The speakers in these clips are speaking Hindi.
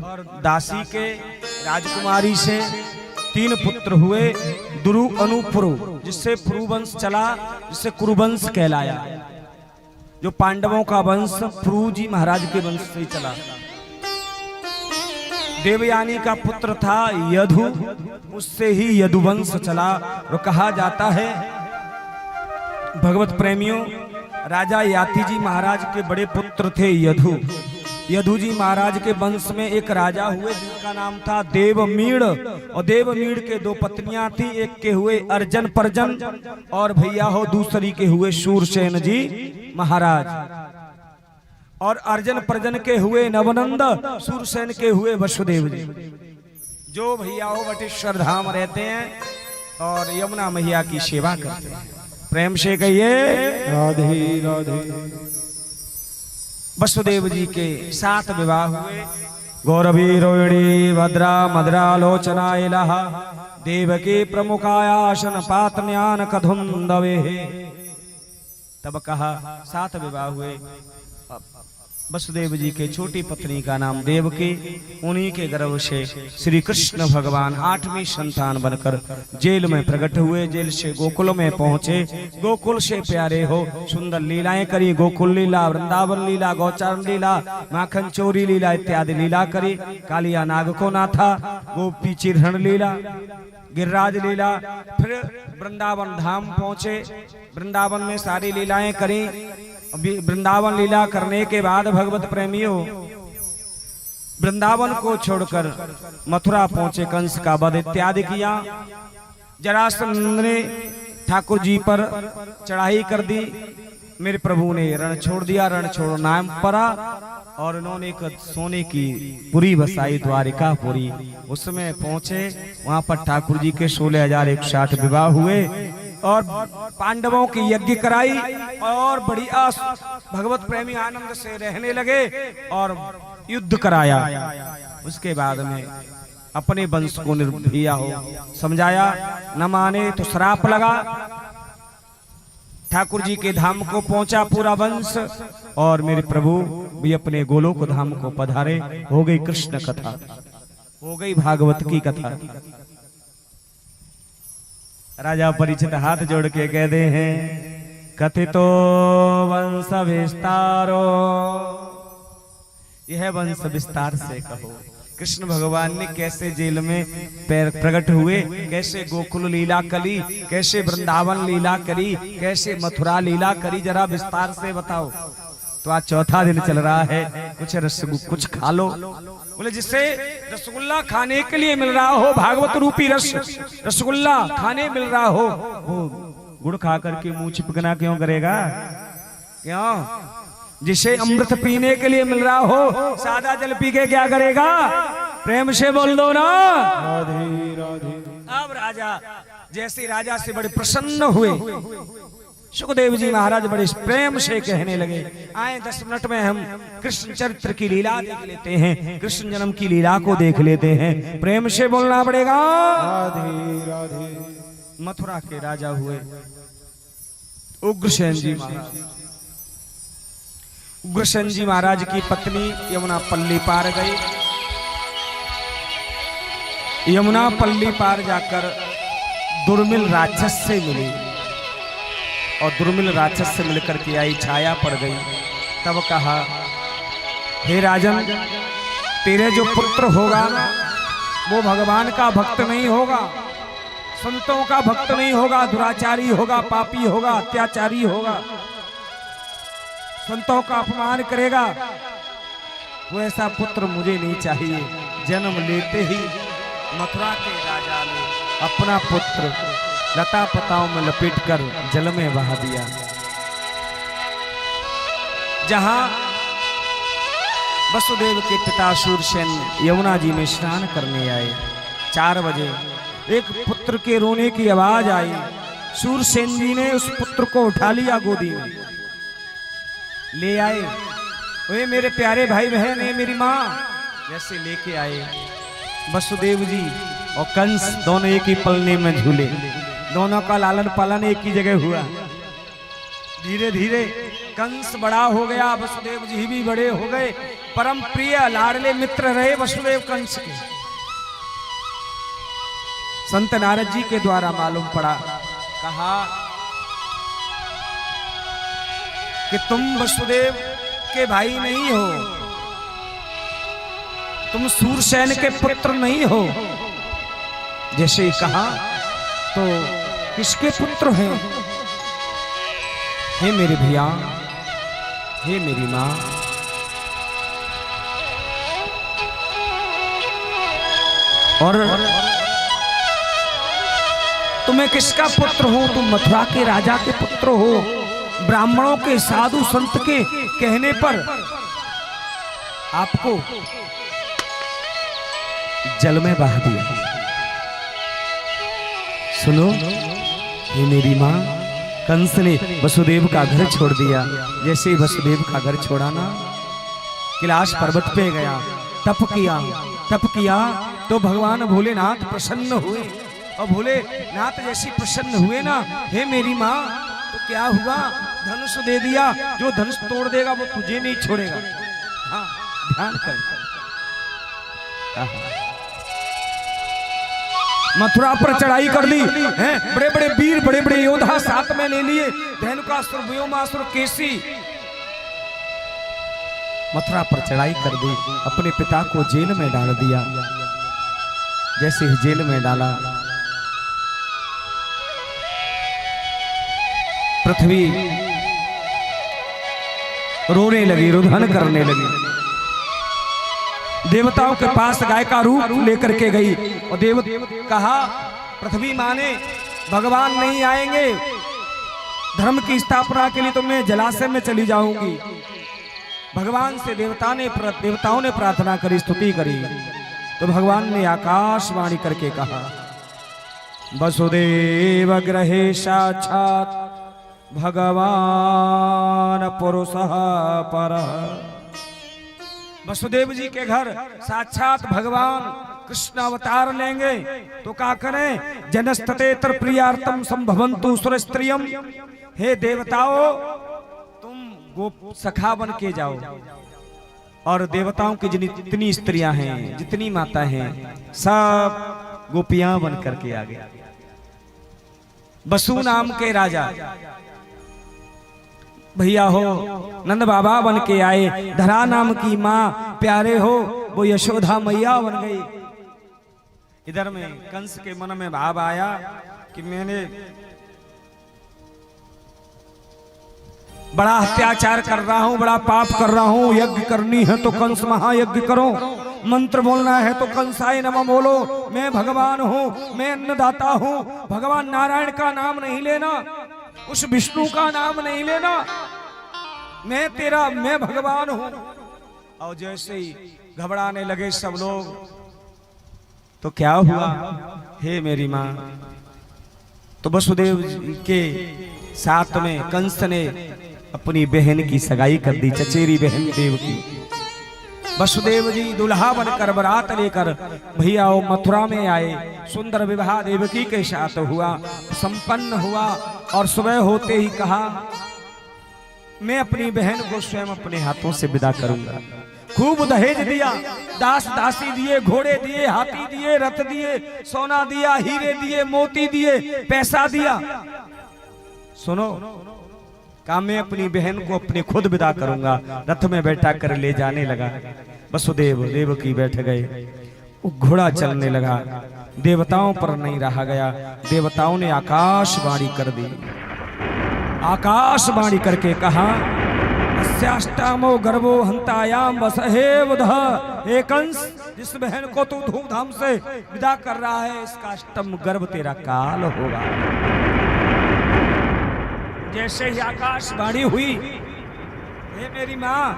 और दासी के राजकुमारी से 3 पुत्र हुए। दुरु अनु पुरु, जिससे पुरु वंश चला, जिससे कुरुवंश कहलाया। जो पांडवों का वंश पुरु जी महाराज के वंश से चला। देवयानी का पुत्र था यदु, उससे ही यदुवंश चला। और कहा जाता है भगवत प्रेमियों, राजा याति जी महाराज के बड़े पुत्र थे यदु। यदु जी महाराज के वंश में एक राजा हुए जिनका नाम था देवमीड़। और देवमीड़ के 2 पत्नियां थी, एक के हुए अर्जन परजन और भैया हो दूसरी के हुए शूरसेन जी महाराज। और अर्जन परजन के हुए नवनंद, शूरसेन के हुए वसुदेव जी। जो भैया हो वटेश्वर धाम रहते हैं और यमुना मैया की सेवा करते हैं। प्रेम से कहिए राधे राधे। वसुदेव जी के 7 विवाह हुए। गौरवी रोहिणी भद्रा मद्रा लोचना इलाहा देवकी प्रमुखायासन पातन्यान कधुंदवे। तब कहा 7 विवाह हुए। वसुदेव जी के छोटी पत्नी का नाम देवकी, उन्हीं के गर्भ से श्री कृष्ण भगवान 8वीं संतान बनकर जेल में प्रकट हुए। जेल से गोकुल में पहुंचे। गोकुल से प्यारे हो सुंदर लीलाएं करी। गोकुल लीला, वृंदावन लीला, गौचारण लीला, माखन चोरी लीला इत्यादि लीला करी। कालिया नाग को नाथा, गोपी चिरहरण लीला, गिरिराज लीला। फिर वृंदावन धाम पहुंचे। वृंदावन में सारी लीलाएं करी। वृंदावन लीला करने के बाद भगवत प्रेमियों वृंदावन को छोड़कर मथुरा पहुंचे। कंस का वध इत्यादि किया। जरासंध ने ठाकुर जी पर चढ़ाई कर दी। मेरे प्रभु ने रण छोड़ दिया। रण छोड़ नाम पड़ा और उन्होंने एक सोने की पुरी बसाई, द्वारिका पुरी। उसमें पहुंचे। वहां पर ठाकुर जी के 16,061 विवाह हुए और पांडवों की यज्ञ कराई और बढ़िया भगवत प्रेमी आनंद से रहने लगे और युद्ध कराया। उसके बाद में अपने वंश को निर्भया हो समझाया, न माने तो श्राप लगा। ठाकुर जी के धाम को पहुंचा पूरा वंश और मेरे प्रभु भी अपने गोलोक धाम को पधारे। हो गई कृष्ण कथा, हो गई भागवत की कथा। राजा परीक्षित हाथ जोड़ के कहते हैं, कथितो वंश विस्तारो। यह वंश विस्तार से कहो। कृष्ण भगवान ने कैसे जेल में प्रकट हुए, कैसे गोकुल लीला करी, कैसे वृंदावन लीला करी, कैसे मथुरा लीला करी, जरा विस्तार से बताओ। तो आज 4था दिन चल रहा है। कुछ खा लो। बोले जिससे रसगुल्ला खाने के लिए मिल रहा हो, भागवत रूपी रसगुल्ला खाने मिल रहा हो, वो गुड़ खा करके मुंह चिपकना क्यों करेगा? क्यों? जिसे अमृत पीने के लिए मिल रहा हो, सादा जल पी के क्या करेगा? प्रेम से बोल दो ना। राधे राधे। अब राजा जैसे राजा से बड़े प्रसन्न हुए, सुखदेव जी महाराज बड़े प्रेम से कहने लगे, आए 10 मिनट में हम कृष्ण चरित्र की लीला देख लेते हैं, कृष्ण जन्म की लीला को देख लेते हैं। प्रेम से बोलना पड़ेगा। राधे राधे। मथुरा के राजा हुए उग्रसेन जी महाराज। उग्रसेन जी महाराज की पत्नी यमुना पल्ली पार गई। यमुना पल्ली पार जाकर दुर्मिल राक्षस से मिली और दुर्मिल राक्षस से मिलकर के आई, छाया पड़ गई। तब कहा, हे राजन, तेरे जो पुत्र होगा वो भगवान का भक्त नहीं होगा, संतों का भक्त नहीं होगा, दुराचारी होगा, पापी होगा, अत्याचारी होगा, संतों का अपमान करेगा। वो ऐसा पुत्र मुझे नहीं चाहिए। जन्म लेते ही मथुरा के राजा ने अपना पुत्र लता पताओं में लपेटकर जल में बहा दिया। जहां वसुदेव के पिता शूरसेन यमुना जी में स्नान करने आए, 4 बजे एक पुत्र के रोने की आवाज आई। शूरसेन जी ने उस पुत्र को उठा लिया, गोदी में ले आए। वे मेरे प्यारे भाई बहन है, मेरी माँ, जैसे लेके आए। वसुदेव जी और कंस दोनों एक ही पलने में झूले, दोनों का लालन पालन एक ही जगह हुआ। धीरे धीरे कंस बड़ा हो गया, वसुदेव जी भी बड़े हो गए। परम प्रिय लाडले मित्र रहे वसुदेव कंस के। संत नारद जी के द्वारा मालूम पड़ा, कहा कि तुम वसुदेव के भाई नहीं हो, तुम सूरसेन के पुत्र नहीं हो। जैसे ही कहा तो किसके पुत्र हैं? हे मेरे भैया, हे मेरी मां, और तुम्हें किसका पुत्र हो? तुम मथुरा के राजा के पुत्र हो। ब्राह्मणों के साधु संत के कहने पर आपको जल में बहा दिया। सुनो, हे मेरी मां, कंस ने वसुदेव का घर छोड़ दिया। जैसे ही वसुदेव का घर छोड़ा ना, कैलाश पर्वत पे गया, तप किया तो भगवान भोलेनाथ प्रसन्न हुए। और भोलेनाथ जैसी प्रसन्न हुए ना, हे मेरी मां, तो क्या हुआ? धनुष दे दिया। जो धनुष तोड़ देगा वो तुझे नहीं छोड़ेगा। हाँ, ध्यान कर। मथुरा पर चढ़ाई कर दी हैं, बड़े बड़े वीर, बड़े बड़े योद्धा साथ में ले लिए। धेनुकासुर, व्योमासुर, केसी, मथुरा पर चढ़ाई कर दी। अपने पिता को जेल में डाल दिया। जैसे ही जेल में डाला, पृथ्वी रोने लगी, रुदन करने लगी। देवताओं के पास गाय का रूप लेकर के गई और देव कहा, पृथ्वी माने भगवान नहीं आएंगे, धर्म की स्थापना के लिए तो मैं जलाशय में चली जाऊंगी। भगवान से देवताओं ने प्रार्थना करी, स्तुति करी। तो भगवान ने आकाशवाणी करके कहा, वसुदेव गृहे साक्षात् भगवान पुरुषः परः। वसुदेव जी के घर साक्षात भगवान कृष्ण अवतार लेंगे तो क्या करें? जनस्ततेतर प्रियार्थम संभवन्तु सुरस्त्रियम। हे देवताओं, तुम गोप सखा बन के जाओ और देवताओं की जितनी स्त्रियां हैं, जितनी माता हैं, सब गोपियां बन करके आ गए। बसु नाम के राजा भैया हो, नंद बाबा बन के आए। धरा नाम की माँ प्यारे हो, वो यशोदा मैया बन गई। इधर में कंस के मन में भाव आया कि मैंने बड़ा अत्याचार कर रहा हूं, बड़ा पाप कर रहा हूं। यज्ञ करनी है तो कंस महायज्ञ करो, मंत्र बोलना है तो कंसाय नमः बोलो। मैं भगवान हूं, मैं अन्नदाता हूं। भगवान नारायण का नाम नहीं लेना, उस विष्णु का नाम नहीं लेना। मैं भगवान हूं। और जैसे ही घबराने लगे सब लोग, तो क्या हुआ? हे मेरी मां, तो वसुदेव के साथ में कंस ने अपनी बहन की सगाई कर दी, चचेरी बहन देवकी। वसुदेव जी दुल्हा बनकर बारात लेकर भैया वो मथुरा में आए। सुंदर विवाह देवकी के साथ हुआ, संपन्न हुआ। और सुबह होते ही कहा, मैं अपनी बहन को स्वयं अपने हाथों से विदा करूंगा। खूब दहेज दिया, दास दासी दिए, घोड़े दिए, हाथी दिए, रथ दिए, सोना दिया, हीरे दिए, मोती दिए, पैसा दिया। सुनो, कहा मैं अपनी बहन को अपने खुद विदा करूंगा। रथ में बैठा कर ले जाने लगा। वसुदेव देवकी बैठ गए, वो घोड़ा चलने लगा। देवताओं पर नहीं रहा गया। देवताओं ने आकाशवाणी कर दी। आकाशवाणी करके कहा, अस्याष्टामो गर्भो हंतायाम वसहे वधः। हे कंस, जिस बहन को तू धूमधाम से विदा कर रहा है, इसका अष्टम गर्भ तेरा काल होगा। जैसे ही आकाशवाणी हुई, हे मेरी मां,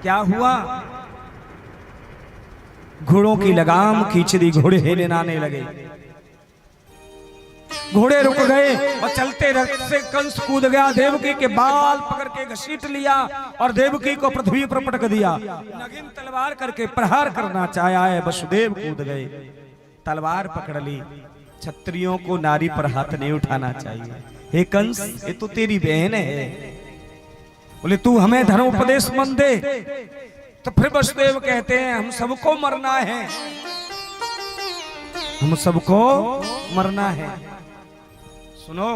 क्या हुआ? घोड़ों की लगाम खींच दी, घोड़े हिलने लगे। घोड़े रुक गए और चलते रथ से कंस कूद गया। देवकी के बाल पकड़ के घसीट लिया और देवकी को पृथ्वी पर पटक दिया। नगिन तलवार करके प्रहार करना चाहा है, वसुदेव कूद गए, तलवार पकड़ ली। क्षत्रियों को नारी पर हाथ नहीं उठाना चाहिए। हे कंस, ये तो तेरी बहन है। बोले तू हमें धर्म उपदेश मन दे। तो फिर वसुदेव कहते हैं हम सबको मरना है, हम सबको मरना है। सुनो,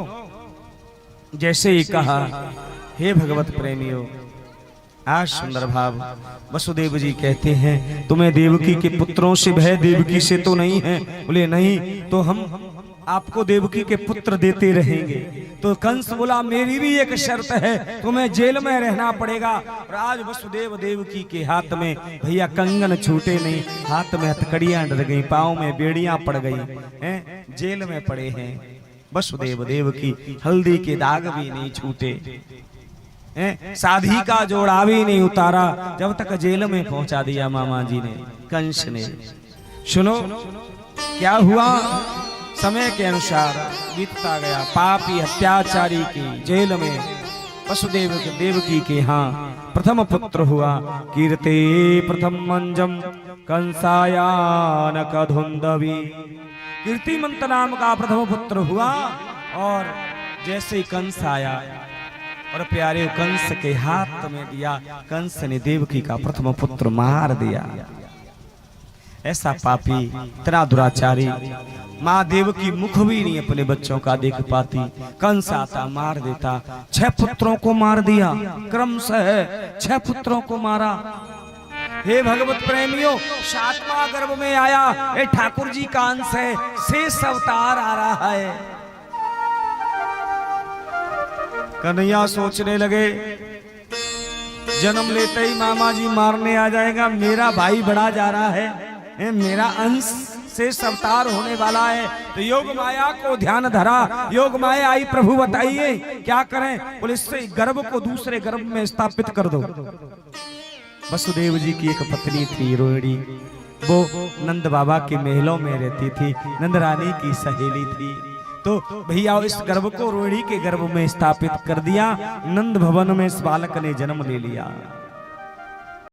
जैसे ही कहा, हे भगवत प्रेमियों, आज सुंदर भाव। वसुदेव जी कहते हैं तुम्हें देवकी के पुत्रों से भय देवकी से तो नहीं है? बोले नहीं, तो हम आपको देवकी के पुत्र देते रहेंगे। तो कंस बोला मेरी भी एक शर्त है, तुम्हें जेल में रहना पड़ेगा। और आज वसुदेव देवकी के हाथ में भैया कंगन छूटे नहीं, हाथ में हथकड़ियां डर गई, पाँव में बेड़ियां पड़ गई हैं, जेल में पड़े हैं। वसुदेव देवकी हल्दी के दाग भी नहीं छूटे, शादी का जोड़ा भी नहीं उतारा, जब तक जेल में पहुंचा दिया मामा जी ने, कंस ने। सुनो क्या हुआ, समय के अनुसार बीतता गया। पापी अत्याचारी की जेल में वसुदेव देवकी के यहाँ प्रथम पुत्र हुआ। कीर्ते प्रथम मंजम कंसायान कधुंदवी, कीर्तिमंत नाम का प्रथम पुत्र हुआ। और जैसे ही कंस आया और प्यारे कंस के हाथ में दिया, कंस ने देवकी का प्रथम पुत्र मार दिया। ऐसा पापी, इतना दुराचारी, माँ देवकी मुख भी नहीं अपने बच्चों का देख पाती, कंस आता मार देता। 6 पुत्रों को मार दिया, क्रमशः 6 पुत्रों को मारा। हे भगवत प्रेमियों, 7वां गर्भ में आया, ये ठाकुर जी का अंश है, शेष अवतार आ रहा है। कन्हैया सोचने लगे जन्म लेते ही मामा जी मारने आ जाएगा, मेरा भाई बड़ा जा रहा है, मेरा अंश शेष अवतार होने वाला है। तो योग माया को ध्यान धरा, योग माया आई, प्रभु बताइए क्या करें? बोले इससे गर्भ को दूसरे गर्भ में स्थापित कर दो। वसुदेव जी की एक पत्नी थी रोहिणी, वो नंद बाबा के महलों में रहती थी, नंद रानी की सहेली थी। तो भैया इस गर्भ को रोहिणी के गर्भ में स्थापित कर दिया। नंद भवन में इस बालक ने जन्म ले लिया।